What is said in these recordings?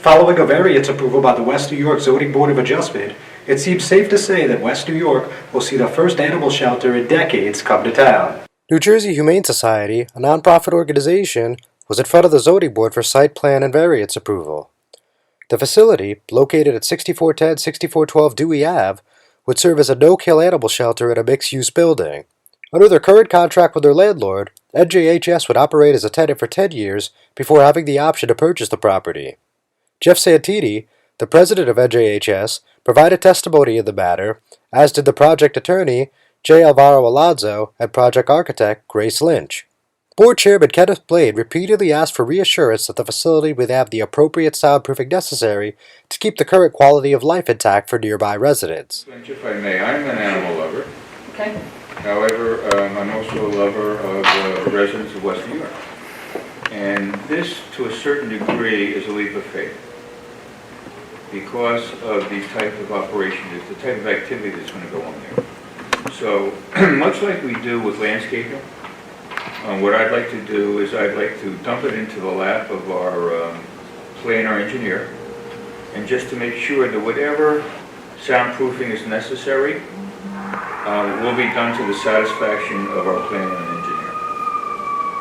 Following a variance approval by the West New York Zoning Board of Adjustment, it seems safe to say that West New York will see the first animal shelter in decades come to town. New Jersey Humane Society, a nonprofit organization, was in front of the zoning board for site plan and variance approval. The facility, located at 6410-6412 Dewey Ave, would serve as a no-kill animal shelter in a mixed-use building. Under their current contract with their landlord, NJHS would operate as a tenant for 10 years before having the option to purchase the property. Jeff Santini, the president of NJHS, provided testimony in the matter, as did the project attorney, J. Alvaro Alonso, and project architect, Grace Lynch. Board Chairman Kenneth Blade repeatedly asked for reassurance that the facility would have the appropriate soundproofing necessary to keep the current quality of life intact for nearby residents. If I may, I'm an animal lover. Okay. However, I'm also a lover of the residents of West New York. And this, to a certain degree, is a leap of faith because of the type of operation, the type of activity that's going to go on there. So, much like we do with landscaping, what I'd like to do is I'd like to dump it into the lap of our planner engineer, and just to make sure that whatever soundproofing is necessary will be done to the satisfaction of our planner and engineer.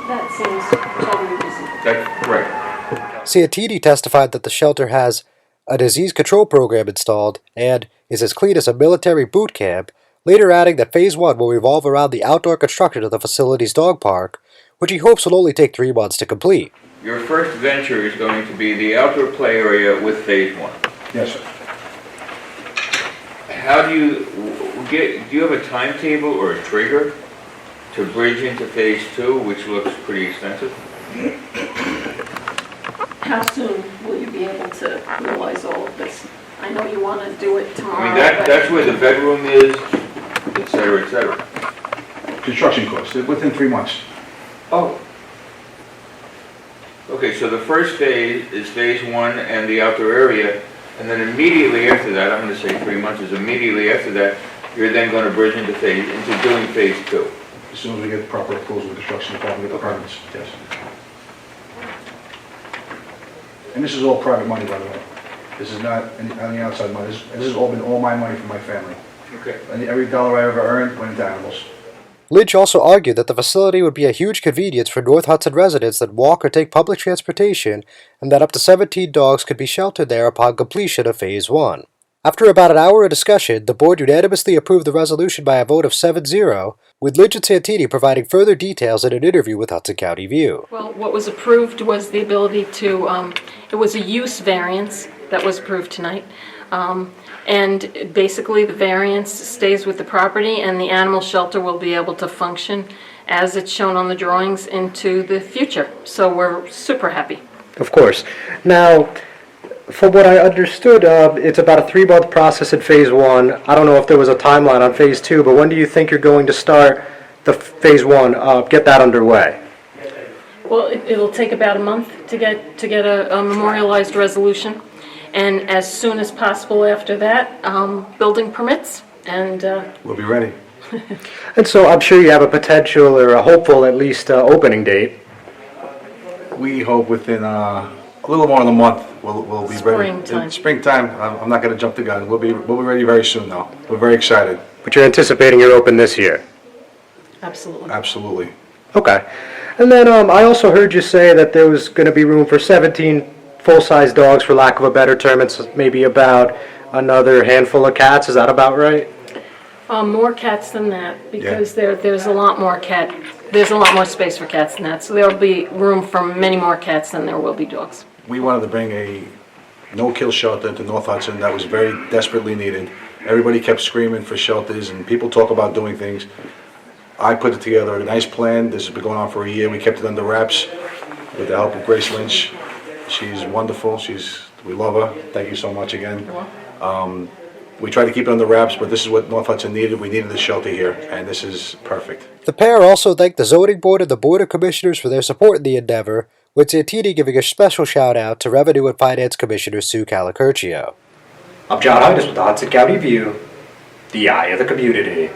That seems totally reasonable. That's right. Santini testified that the shelter has a disease control program installed and is as clean as a military boot camp, later adding that Phase 1 will revolve around the outdoor construction of the facility's dog park, which he hopes will only take 3 months to complete. Your first venture is going to be the outdoor play area with Phase 1. Yes, sir. How do you have a timetable or a trigger to bridge into Phase 2, which looks pretty extensive? How soon will you be able to realize all of this? I know you want to do it tomorrow. I mean, that's where the bedroom is, et cetera, et cetera. Construction costs, within 3 months. Oh. Okay, so the first phase is Phase 1 and the outdoor area, and then immediately after that, I'm going to say 3 months, is immediately after that, you're then going to bridge into doing Phase 2. As soon as we get the proper approvals with the construction department, get the permits, yes. And this is all private money, by the way. This is not any outside money. This has all been all my money from my family. Okay. And every dollar I ever earned went into animals. Lynch also argued that the facility would be a huge convenience for North Hudson residents that walk or take public transportation, and that up to 17 dogs could be sheltered there upon completion of Phase 1. After about an hour of discussion, the board unanimously approved the resolution by a vote of 7-0, with Lynch and Santini providing further details in an interview with Hudson County View. Well, what was approved was the ability to, it was a use variance that was approved tonight. And basically the variance stays with the property and the animal shelter will be able to function as it's shown on the drawings into the future. So we're super happy. Of course. Now, from what I understood, it's about a 3-month process in Phase 1. I don't know if there was a timeline on Phase 2, but when do you think you're going to start the Phase 1, get that underway? Well, it'll take about a month to get a memorialized resolution. And as soon as possible after that, building permits, and We'll be ready. And so I'm sure you have a potential or a hopeful at least opening date. We hope within a little more than a month we'll be ready. Springtime. Springtime. I'm not going to jump the gun. We'll be ready very soon, though. We're very excited. But you're anticipating you'll open this year? absolutely. Absolutely. Okay. And then I also heard you say that there was going to be room for 17 full-size dogs, for lack of a better term. It's maybe about another handful of cats. Is that about right? More cats than that, because there's a lot more there's a lot more space for cats than that. So there'll be room for many more cats than there will be dogs. We wanted to bring a no-kill shelter into North Hudson that was very desperately needed. Everybody kept screaming for shelters, and people talk about doing things. I put it together a nice plan. This has been going on for a year. We kept it under wraps with the help of Grace Lynch. She's wonderful. We love her. Thank you so much again. We tried to keep it under wraps, but this is what North Hudson needed. We needed a shelter here, and this is perfect. The pair also thanked the Zoning Board and the Board of Commissioners for their support in the endeavor, with Santini giving a special shout-out to Revenue and Finance Commissioner Sue Calicurcio. I'm John Heides with the Hudson County View, the eye of the community.